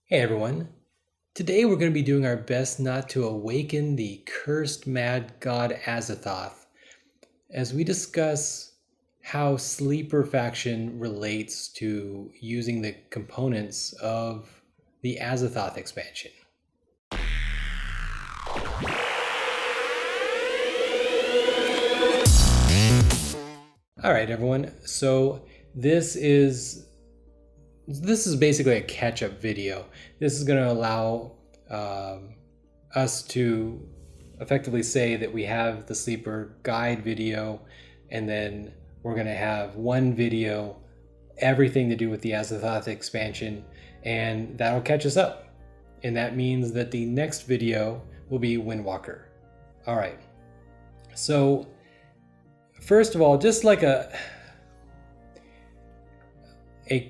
Hey everyone. Today we're going to be doing our best not to awaken the cursed mad god Azathoth as we discuss how Sleeper faction relates to using the components of the Azathoth expansion. All right, everyone. So this is basically a catch-up video. This is going to allow us to effectively say that we have the Sleeper guide video, and then we're going to have one video, everything to do with the Azathoth expansion, and that'll catch us up. And that means that the next video will be Windwalker. All right. So first of all, just like a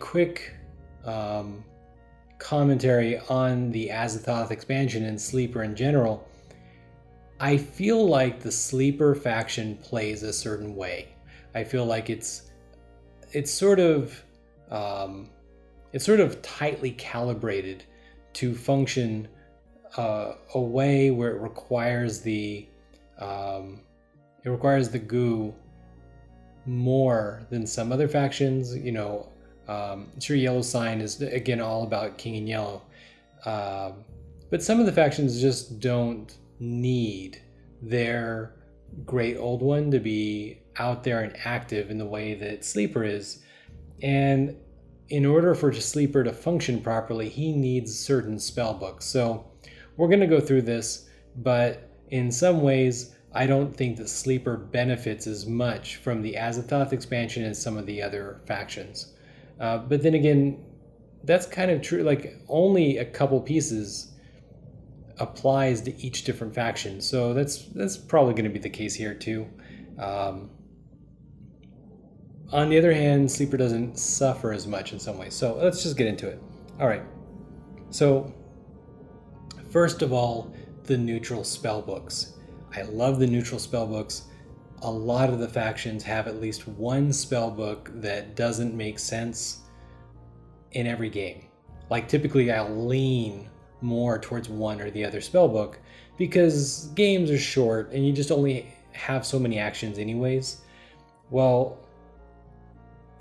quick commentary on the Azathoth expansion and Sleeper in general, I feel like the Sleeper faction plays a certain way. I feel like it's sort of tightly calibrated to function a way where it requires the goo more than some other factions. Sure, Yellow Sign is again all about King in Yellow, but some of the factions just don't need their great old one to be out there and active in the way that Sleeper is. And in order for Sleeper to function properly, he needs certain spell books. So we're going to go through this, but in some ways, I don't think that Sleeper benefits as much from the Azathoth expansion as some of the other factions. But then again, that's kind of true. Like, only a couple pieces applies to each different faction, so that's probably going to be the case here too. On the other hand, Sleeper doesn't suffer as much in some ways. So let's just get into it. All right. So first of all, the neutral spell books. I love the neutral spell books. A lot of the factions have at least one spell book that doesn't make sense in every game. Like, typically I'll lean more towards one or the other spell book because games are short and you just only have so many actions anyways. Well,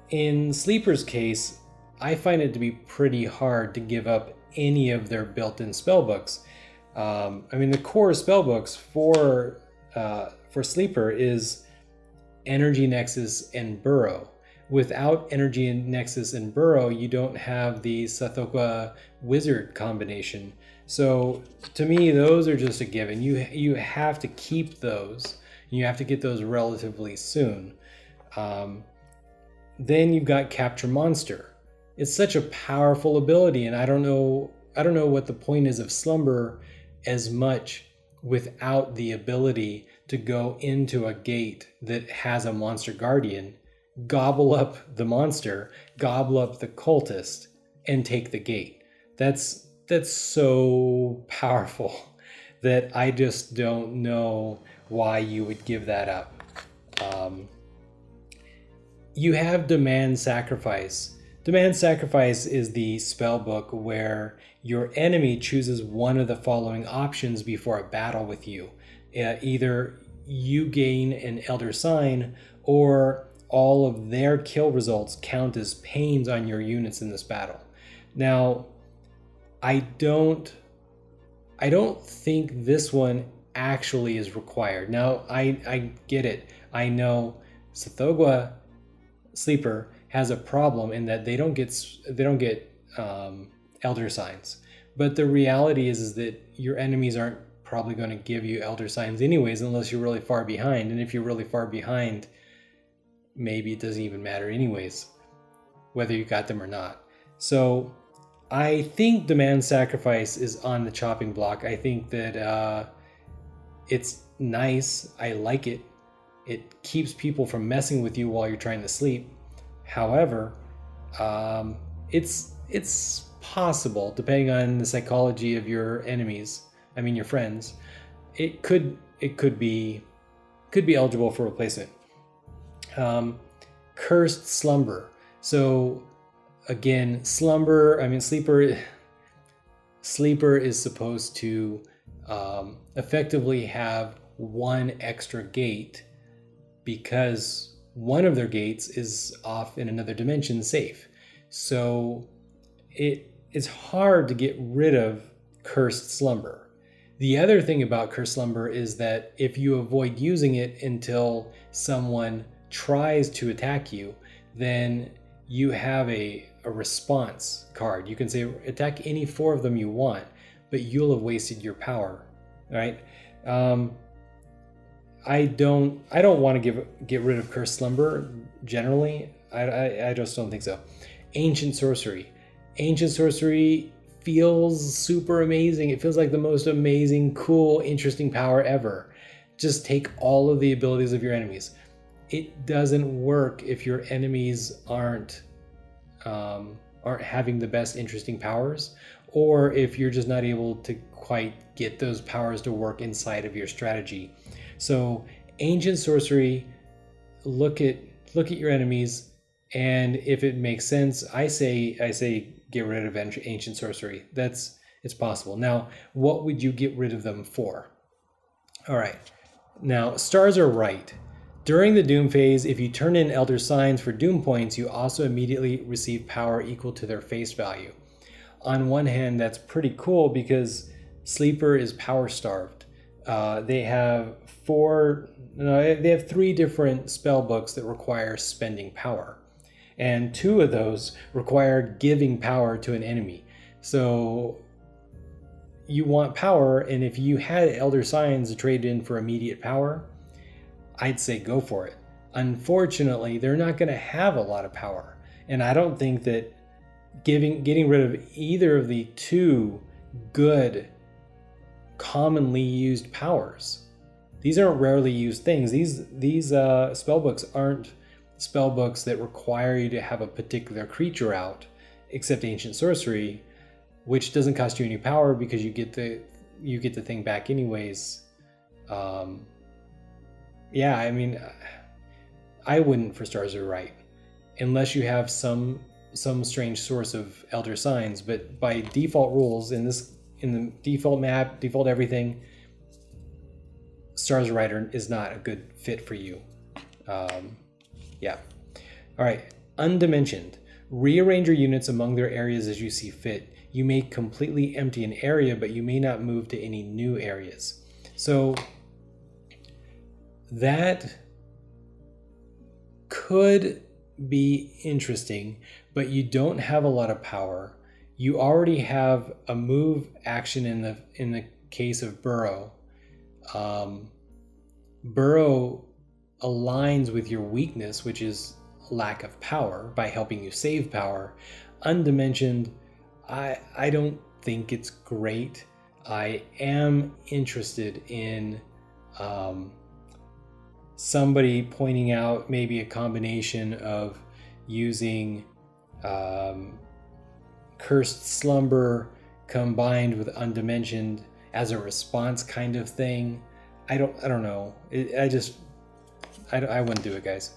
in Sleeper's case, I find it to be pretty hard to give up any of their built-in spell books. The core spell books for Sleeper is Energy Nexus and Burrow. Without Energy Nexus and Burrow, you don't have the Tsathoggua wizard combination. So to me, those are just a given. You have to keep those. You have to get those relatively soon. Then you've got Capture Monster. It's such a powerful ability, and I don't know what the point is of Slumber as much without the ability to go into a gate that has a monster guardian, gobble up the monster, gobble up the cultist, and take the gate. That's so powerful that I just don't know why you would give that up. You have Demand Sacrifice. Demand Sacrifice is the spell book where your enemy chooses one of the following options before a battle with you. Either you gain an Elder Sign, or all of their kill results count as pains on your units in this battle. Now, I don't think this one actually is required. Now, I get it. I know Tsathoggua Sleeper has a problem in that they don't get Elder Signs, but the reality is that your enemies aren't probably going to give you Elder Signs anyways unless you're really far behind, and if you're really far behind, maybe it doesn't even matter anyways whether you got them or not. So I think Demand Sacrifice is on the chopping block. I think that it's nice. I like it. It keeps people from messing with you while you're trying to sleep. However, it's possible, depending on the psychology of your enemies, your friends, it could be eligible for replacement. Cursed Slumber. So again, Sleeper, Sleeper is supposed to effectively have one extra gate because one of their gates is off in another dimension safe. So it is hard to get rid of Cursed Slumber. The other thing about Cursed Slumber is that if you avoid using it until someone tries to attack you, then you have a response card. You can say attack any 4 of them you want, but you'll have wasted your power, right? I don't want to get rid of Cursed Slumber generally. I just don't think so. Ancient Sorcery. Ancient Sorcery feels super amazing. It feels like the most amazing, cool, interesting power ever. Just take all of the abilities of your enemies. It doesn't work if your enemies aren't having the best interesting powers, or if you're just not able to quite get those powers to work inside of your strategy. So Ancient Sorcery, look at your enemies, and if it makes sense, I say get rid of Ancient Sorcery. It's possible. Now, what would you get rid of them for? All right. Now, stars are right. During the Doom phase, if you turn in Elder Signs for Doom points, you also immediately receive power equal to their face value. On one hand, that's pretty cool because Sleeper is power starved. They have 3 different spell books that require spending power, and 2 of those require giving power to an enemy. So you want power, and if you had Elder Signs to trade in for immediate power, I'd say go for it. Unfortunately, they're not going to have a lot of power, and I don't think that getting rid of either of the 2 good commonly used powers. These aren't rarely used things. These spell books aren't spell books that require you to have a particular creature out, except Ancient Sorcery, which doesn't cost you any power because you get the thing back anyways. Yeah, I mean, I wouldn't for Stars Are Right, unless you have some strange source of Elder Signs. But by default rules in the default map, default everything, Stars Are Right is not a good fit for you. Yeah. All right. Undimensioned. Rearrange your units among their areas as you see fit. You may completely empty an area, but you may not move to any new areas. So that could be interesting, but you don't have a lot of power. You already have a move action in the case of Burrow. Burrow aligns with your weakness, which is lack of power, by helping you save power. Undimensioned, I don't think it's great. I am interested in somebody pointing out maybe a combination of using Cursed Slumber combined with Undimensioned as a response kind of thing. I don't know. I wouldn't do it, guys.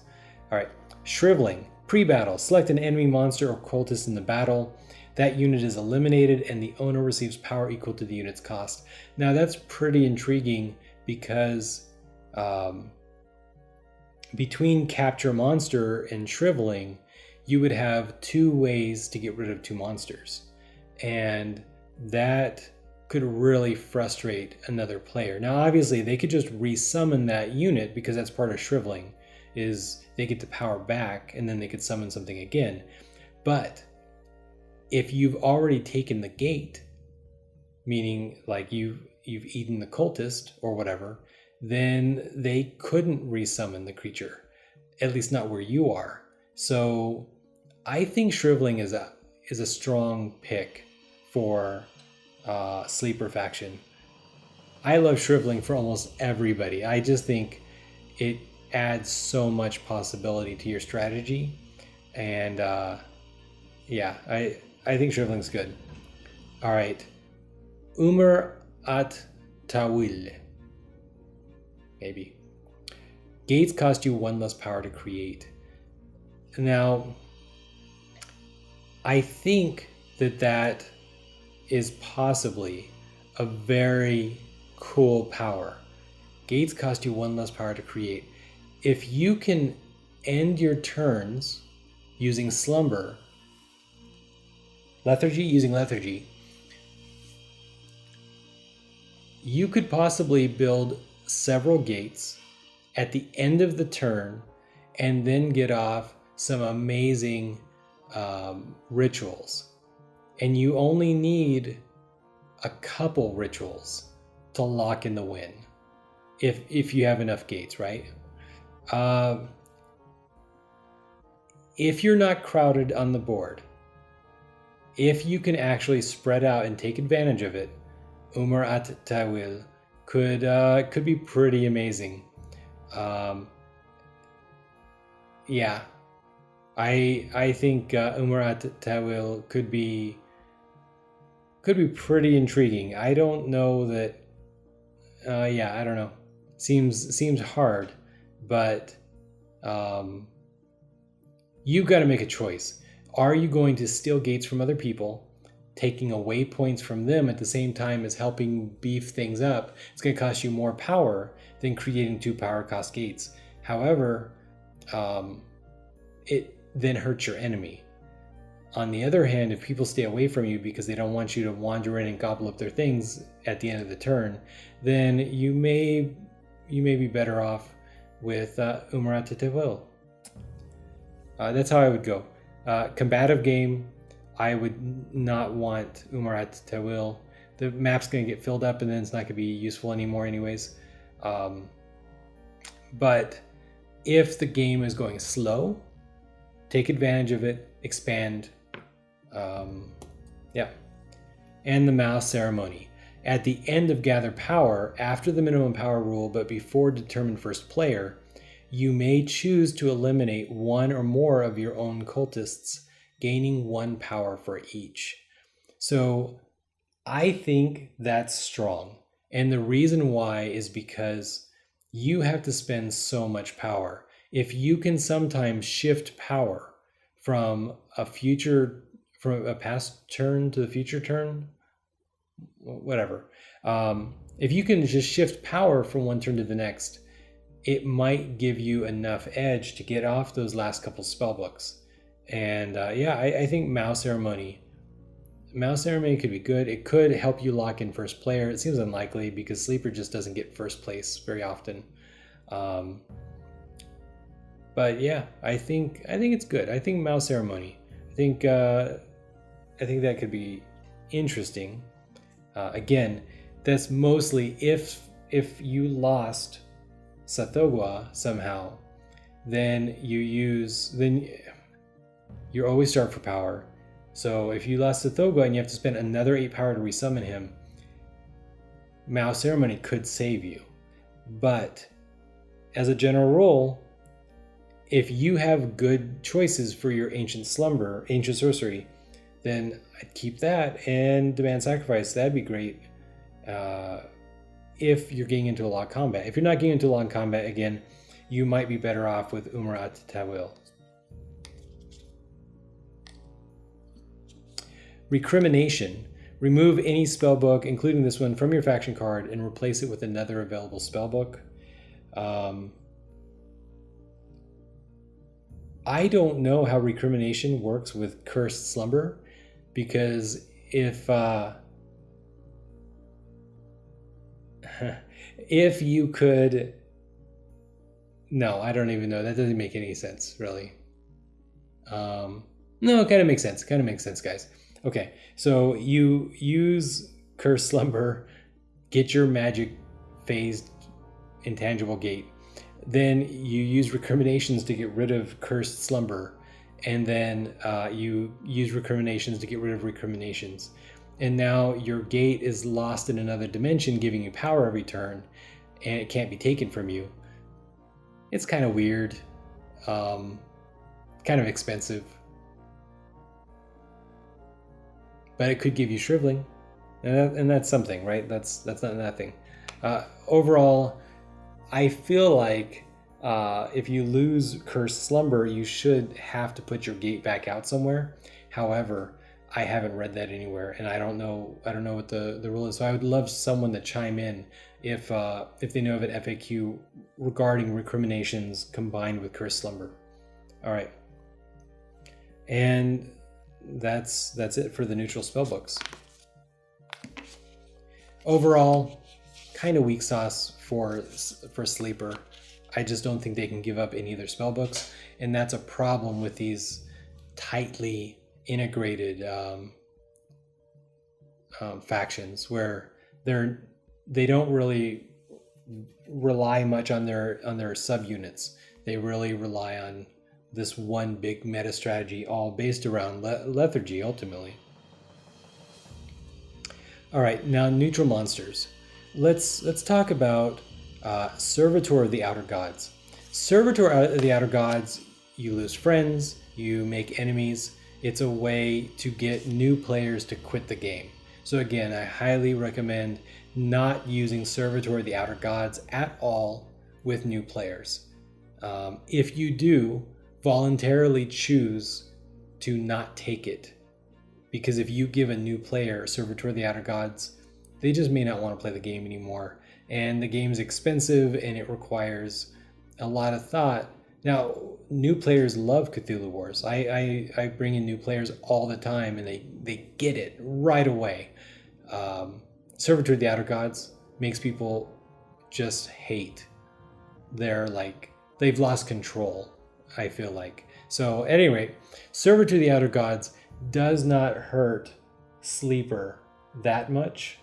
All right. Shriveling. Pre-battle. Select an enemy monster or cultist in the battle. That unit is eliminated and the owner receives power equal to the unit's cost. Now that's pretty intriguing because between Capture Monster and Shriveling, you would have 2 ways to get rid of 2 monsters. And that could really frustrate another player. Now, obviously, they could just resummon that unit because that's part of Shriveling, is they get the power back and then they could summon something again. But if you've already taken the gate, meaning like you've eaten the cultist or whatever, then they couldn't resummon the creature, at least not where you are. So I think Shriveling is a strong pick for Sleeper faction. I love Shriveling for almost everybody. I just think it adds so much possibility to your strategy, and yeah, I think Shriveling's good. All right, Umar at Tawil. Maybe. Gates cost you 1 less power to create. Now, I think that is possibly a very cool power. Gates cost you 1 less power to create. If you can end your turns using slumber, using lethargy, you could possibly build several gates at the end of the turn and then get off some amazing rituals. And you only need a couple rituals to lock in the win if you have enough gates, right? If you're not crowded on the board, if you can actually spread out and take advantage of it, Umar at Tawil could be pretty amazing. Yeah, I think Umar at Tawil could be pretty intriguing. I don't know that. I don't know. Seems hard, but you've got to make a choice. Are you going to steal gates from other people, taking away points from them at the same time as helping beef things up? It's going to cost you more power than creating 2 power cost gates. However, it then hurts your enemy. On the other hand, if people stay away from you because they don't want you to wander in and gobble up their things at the end of the turn, then you may be better off with Umar Tetewil. That's how I would go. Combative game, I would not want Umar Tetewil. The map's going to get filled up and then it's not going to be useful anymore anyways. But if the game is going slow, take advantage of it, expand. And the mouse ceremony. At the end of gather power, after the minimum power rule but before determined first player, you may choose to eliminate 1 or more of your own cultists, gaining 1 power for each. So I think that's strong. And the reason why is because you have to spend so much power. If you can sometimes shift power from a past turn to the future turn, whatever. If you can just shift power from one turn to the next, it might give you enough edge to get off those last couple spell books. And I think Mouse Ceremony could be good. It could help you lock in first player. It seems unlikely because Sleeper just doesn't get first place very often. But yeah, I think it's good. I think Mouse Ceremony. I think that could be interesting. Again, that's mostly if you lost Tsathoggua somehow, then you always start for power. So if you lost Tsathoggua and you have to spend another 8 power to resummon him, Mouse Ceremony could save you. But as a general rule, if you have good choices for your Ancient Sorcery, then I'd keep that and Demand Sacrifice. That'd be great if you're getting into a lot of combat. If you're not getting into a lot of combat, again, you might be better off with Umar at Tawil. Recrimination. Remove any spellbook, including this one, from your faction card and replace it with another available spellbook. I don't know how recrimination works with Cursed Slumber, because if you could... No, I don't even know. That doesn't make any sense, really. No, it kind of makes sense. Guys. Okay, so you use Cursed Slumber, get your magic phased intangible gate. Then you use recriminations to get rid of Cursed Slumber, and then you use recriminations to get rid of recriminations. And now your gate is lost in another dimension, giving you power every turn, and it can't be taken from you. It's kind of weird, kind of expensive, but it could give you shriveling, and that's something, right? That's not nothing. Overall, I feel like if you lose Cursed Slumber, you should have to put your gate back out somewhere. However, I haven't read that anywhere, and I don't know what the rule is. So I would love someone to chime in if they know of an FAQ regarding recriminations combined with cursed slumber. All right, and that's it for the neutral spellbooks. Overall, kind of weak sauce for Sleeper. I just don't think they can give up any of their spellbooks, and that's a problem with these tightly integrated factions where they don't really rely much on their subunits. They really rely on this one big meta strategy, all based around lethargy ultimately. All right, now neutral monsters. Let's talk about Servitor of the Outer Gods. Servitor of the Outer Gods, you lose friends, you make enemies. It's a way to get new players to quit the game. So again, I highly recommend not using Servitor of the Outer Gods at all with new players. If you do, voluntarily choose to not take it. Because if you give a new player Servitor of the Outer Gods, they just may not want to play the game anymore. And the game's expensive and it requires a lot of thought. Now, new players love Cthulhu Wars. I bring in new players all the time and they get it right away. Servitor of the Outer Gods makes people just hate. They've lost control, I feel like. So at any rate, Servitor of the Outer Gods does not hurt Sleeper that much.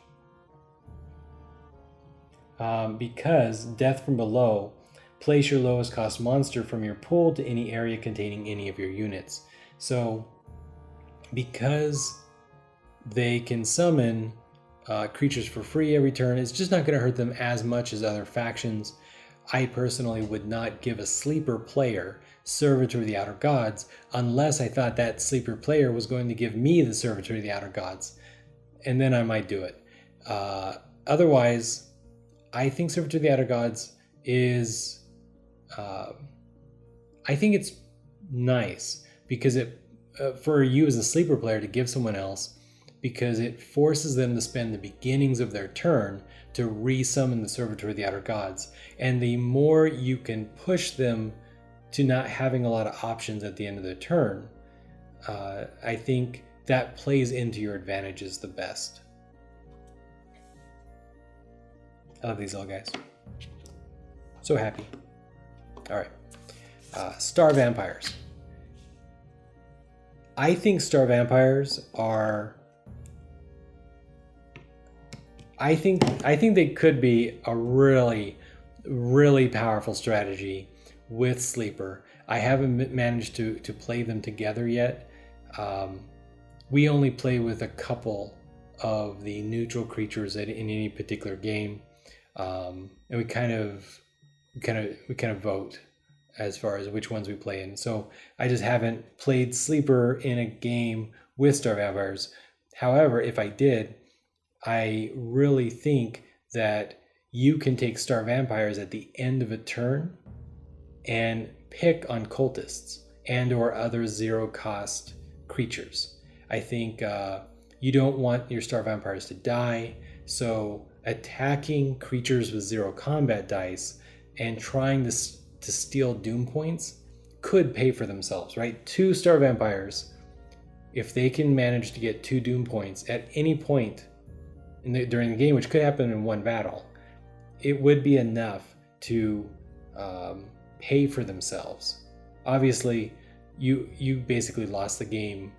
Because Death from Below, place your lowest cost monster from your pool to any area containing any of your units. So because they can summon creatures for free every turn, it's just not going to hurt them as much as other factions. I personally would not give a Sleeper player Servitor of the Outer Gods unless I thought that Sleeper player was going to give me the Servitor of the Outer Gods, and then I might do it. Otherwise, I think Servitor of the Outer Gods is I think it's nice because it for you as a Sleeper player to give someone else, because it forces them to spend the beginnings of their turn to re-summon the Servitor of the Outer Gods. And the more you can push them to not having a lot of options at the end of their turn, I think that plays into your advantages the best. I love these little guys. So happy. All right. Star Vampires. I think Star Vampires are... I think they could be a really, really powerful strategy with Sleeper. I haven't managed to play them together yet. We only play with a couple of the neutral creatures in any particular game, and we kind of vote as far as which ones we play in. So I just haven't played Sleeper in a game with Star Vampires. However, if I did, I really think that you can take Star Vampires at the end of a turn and pick on cultists and or other zero cost creatures. I think you don't want your Star Vampires to die, so attacking creatures with zero combat dice and trying to steal Doom points could pay for themselves, right? 2 Star Vampires, if they can manage to get 2 Doom points at any point during the game, which could happen in one battle, it would be enough to pay for themselves. Obviously, you basically lost the game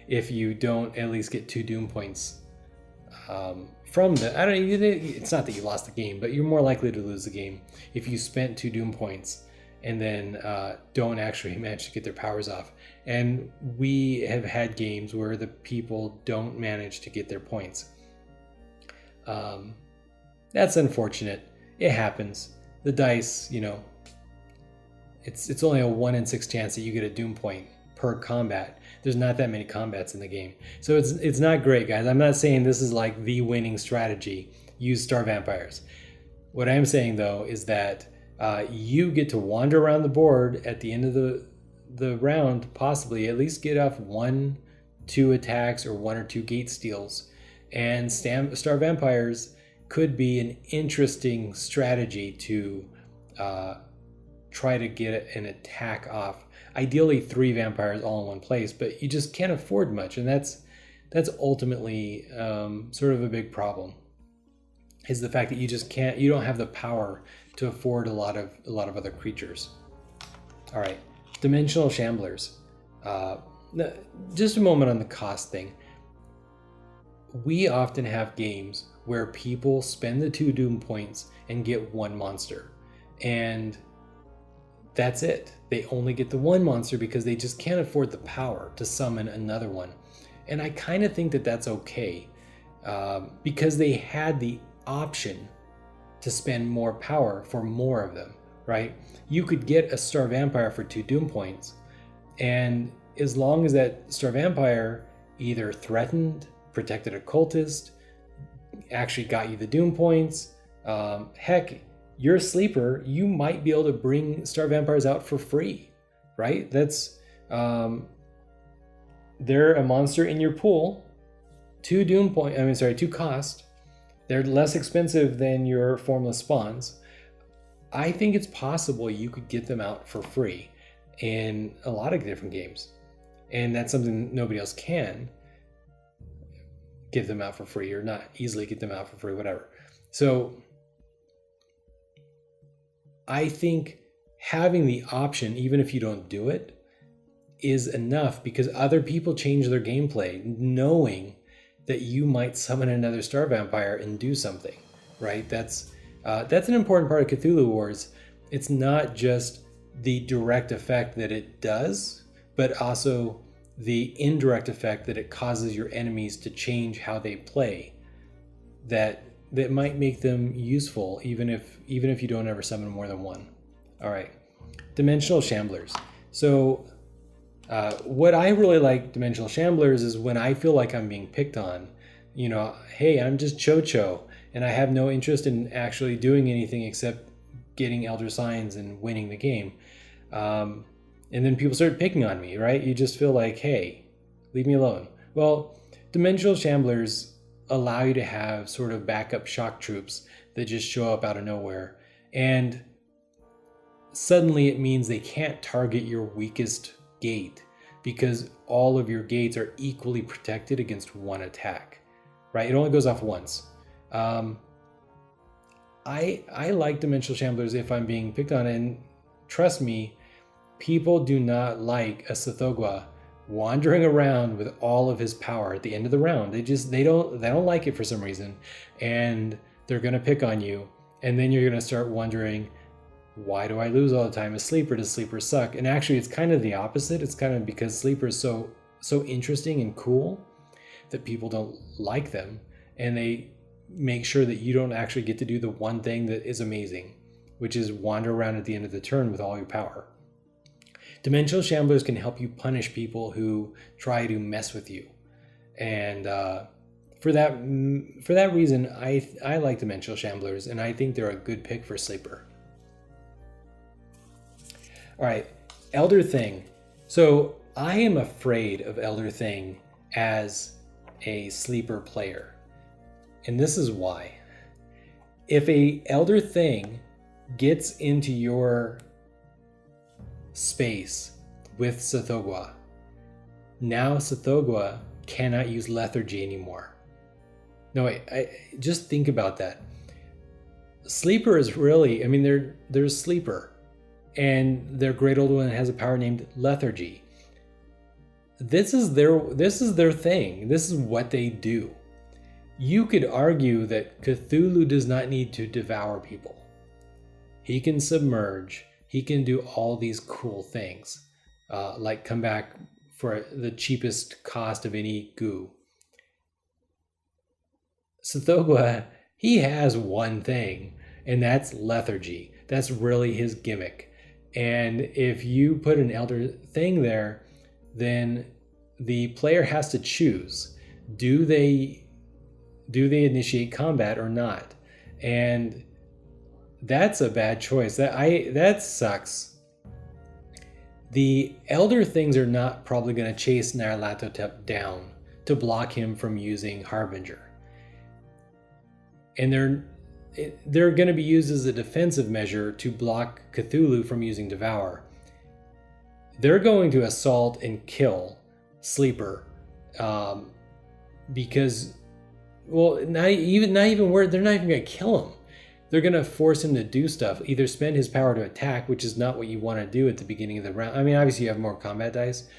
if you don't at least get 2 Doom points from the... It's not that you lost the game, but you're more likely to lose the game if you spent 2 Doom points and then don't actually manage to get their powers off. And we have had games where the people don't manage to get their points. That's unfortunate. It happens. The dice, it's only a 1 in 6 chance that you get a Doom point per combat. There's not that many combats in the game. So it's not great, guys. I'm not saying this is like the winning strategy. Use Star Vampires. What I'm saying, though, is that you get to wander around the board at the end of the round, possibly at least get off 1 2 attacks or 1 or 2 gate steals. And Star Vampires could be an interesting strategy to try to get an attack off. Ideally 3 vampires all in one place, but you just can't afford much, and that's ultimately sort of a big problem. Is the fact that you don't have the power to afford a lot of other creatures. All right, Dimensional Shamblers. Just a moment on the cost thing. We often have games where people spend the 2 doom points and get 1 monster, and that's it. They only get the 1 monster because they just can't afford the power to summon another one. And I kind of think that that's okay, because they had the option to spend more power for more of them, right? You could get a Star Vampire for 2 doom points, and as long as that Star Vampire either threatened, protected a cultist, actually got you the doom points, heck, you're a sleeper, you might be able to bring Star Vampires out for free, right? That's they're a monster in your pool, 2 cost. They're less expensive than your formless spawns. I think it's possible you could get them out for free in a lot of different games. And that's something nobody else can give them out for free, or not easily get them out for free, whatever. So I think having the option, even if you don't do it, is enough, because other people change their gameplay knowing that you might summon another Star Vampire and do something, right? That's an important part of Cthulhu Wars. It's not just the direct effect that it does, but also the indirect effect that it causes your enemies to change how they play. That might make them useful, even if you don't ever summon more than 1. All right, Dimensional Shamblers. So what I really like Dimensional Shamblers is when I feel like I'm being picked on. You know, hey, I'm just Cho-Cho, and I have no interest in actually doing anything except getting Elder Signs and winning the game. And then people start picking on me, right? You just feel like, hey, leave me alone. Well, Dimensional Shamblers allow you to have sort of backup shock troops that just show up out of nowhere. And suddenly it means they can't target your weakest gate, because all of your gates are equally protected against 1 attack, right? It only goes off once. I like Dimensional Shamblers if I'm being picked on, and trust me, people do not like a Tsathoggua wandering around with all of his power at the end of the round. They don't like it for some reason, and they're gonna pick on you, and then you're gonna start wondering, why do I lose all the time? Does sleepers suck? And actually it's kind of the opposite. It's kind of because sleepers so interesting and cool that people don't like them, and they make sure that you don't actually get to do the one thing that is amazing, which is wander around at the end of the turn with all your power. Dimensional Shamblers can help you punish people who try to mess with you, and for that reason, I like Dimensional Shamblers, and I think they're a good pick for sleeper. All right, Elder Thing. So I am afraid of Elder Thing as a sleeper player, and this is why. If a Elder Thing gets into your space with Tsathoggua, now Tsathoggua cannot use lethargy anymore. No, wait, just think about that. Sleeper is really, I mean, there's Sleeper, and their great old one has a power named lethargy. This is their thing. This is what they do. You could argue that Cthulhu does not need to devour people. He can submerge. He can do all these cool things, like come back for the cheapest cost of any goo. Tsathoggua, he has one thing, and that's lethargy. That's really his gimmick. And if you put an Elder Thing there, then the player has to choose. Do they initiate combat or not? And that's a bad choice. That sucks. The Elder Things are not probably going to chase Nyarlathotep down to block him from using Harbinger. And they're going to be used as a defensive measure to block Cthulhu from using Devour. They're going to assault and kill Sleeper, because, well, not even where they're not even going to kill him. They're going to force him to do stuff, either spend his power to attack, which is not what you want to do at the beginning of the round. I mean, obviously you have more combat dice,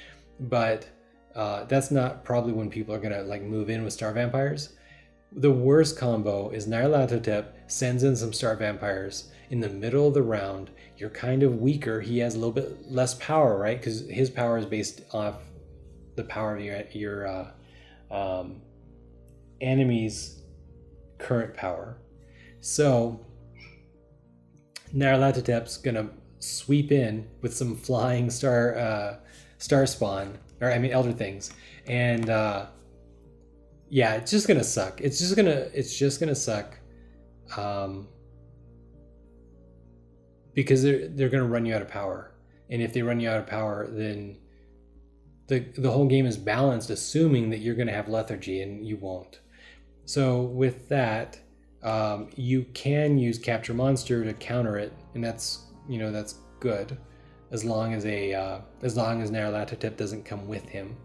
but that's not probably when people are going to like move in with Star Vampires. The worst combo is Nyarlathotep sends in some Star Vampires in the middle of the round. You're kind of weaker. He has a little bit less power, right? Because his power is based off the power of your enemy's current power. So Nyarlathotep's gonna sweep in with some flying star spawn, or I mean Elder Things, and yeah, it's just gonna suck. It's just gonna suck, because they're gonna run you out of power, and if they run you out of power, then the whole game is balanced, assuming that you're gonna have lethargy, and you won't. So with that, you can use Capture Monster to counter it, and that's good, as long as Nyarlathotep doesn't come with him,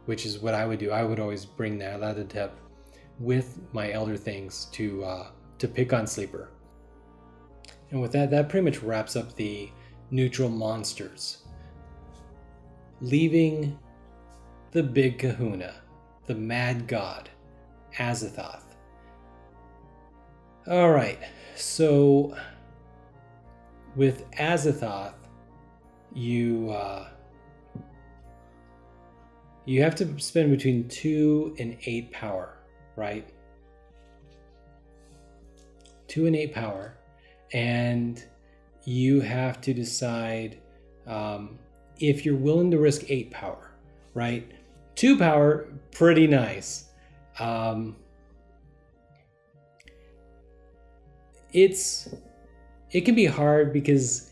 which is what I would do. I would always bring Nyarlathotep with my Elder Things to pick on Sleeper. And with that pretty much wraps up the neutral monsters, leaving the big kahuna, the mad god, Azathoth. All right, so with Azathoth, you have to spend between 2 and 8 power, right? 2 and 8 power, and you have to decide if you're willing to risk 8 power, right? 2 power, pretty nice. It can be hard because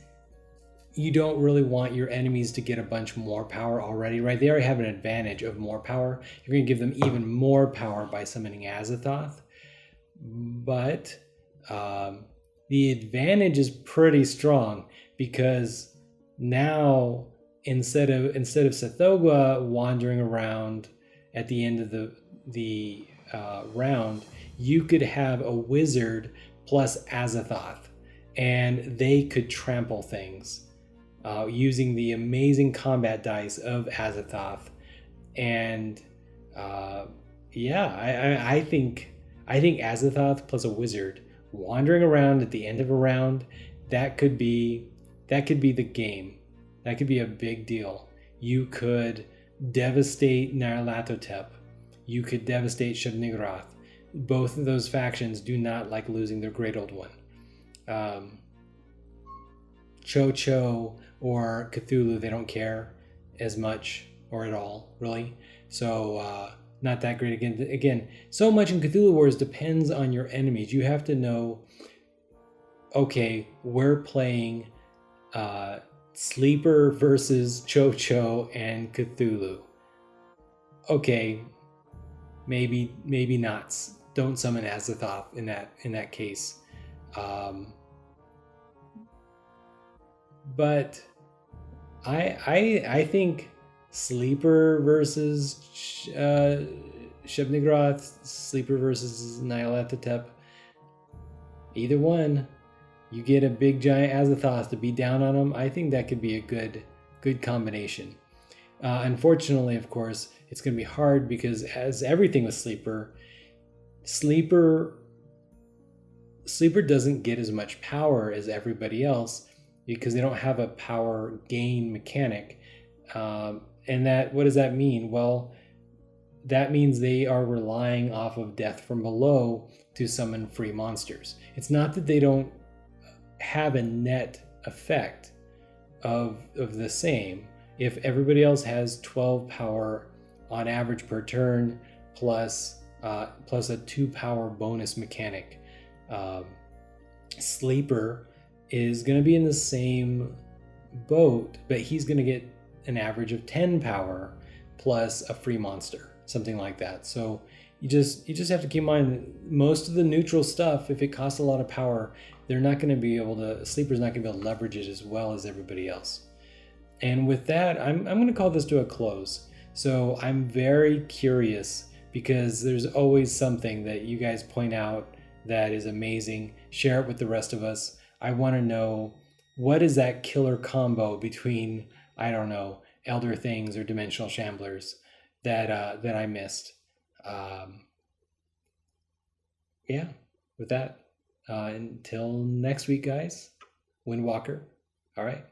you don't really want your enemies to get a bunch more power already, right? They already have an advantage of more power. You're going to give them even more power by summoning Azathoth. But the advantage is pretty strong, because now instead of Tsathoggua wandering around at the end of the round, you could have a wizard plus Azathoth, and they could trample things using the amazing combat dice of Azathoth. And I think Azathoth plus a wizard wandering around at the end of a round, that could be the game. That could be a big deal. You could devastate Nyarlathotep. You could devastate Shamblers. Both of those factions do not like losing their great old one. Cho or Cthulhu, they don't care as much or at all, really. So not that great. Again, so much in Cthulhu Wars depends on your enemies. You have to know, okay, we're playing Sleeper versus Cho and Cthulhu. Okay, maybe not. Don't summon Azathoth in that case. But I think Sleeper versus Shamblers, Sleeper versus Nyarlathotep, either one, you get a big giant Azathoth to beat down on them. I think that could be a good combination. Unfortunately, of course, it's going to be hard because, as everything with Sleeper doesn't get as much power as everybody else because they don't have a power gain mechanic. And what does that mean? Well, that means they are relying off of death from below to summon free monsters. It's not that they don't have a net effect of the same. If everybody else has 12 power on average per turn, plus a 2 power bonus mechanic, Sleeper is going to be in the same boat, but he's going to get an average of 10 power plus a free monster, something like that. So you just have to keep in mind most of the neutral stuff, if it costs a lot of power, they're not going to be able to, Sleeper's not going to be able to leverage it as well as everybody else. And with that, I'm going to call this to a close. So I'm very curious, because there's always something that you guys point out that is amazing. Share it with the rest of us. I want to know, what is that killer combo between, I don't know, Elder Things or Dimensional Shamblers that I missed. Yeah, with that, until next week, guys, Windwalker. All right.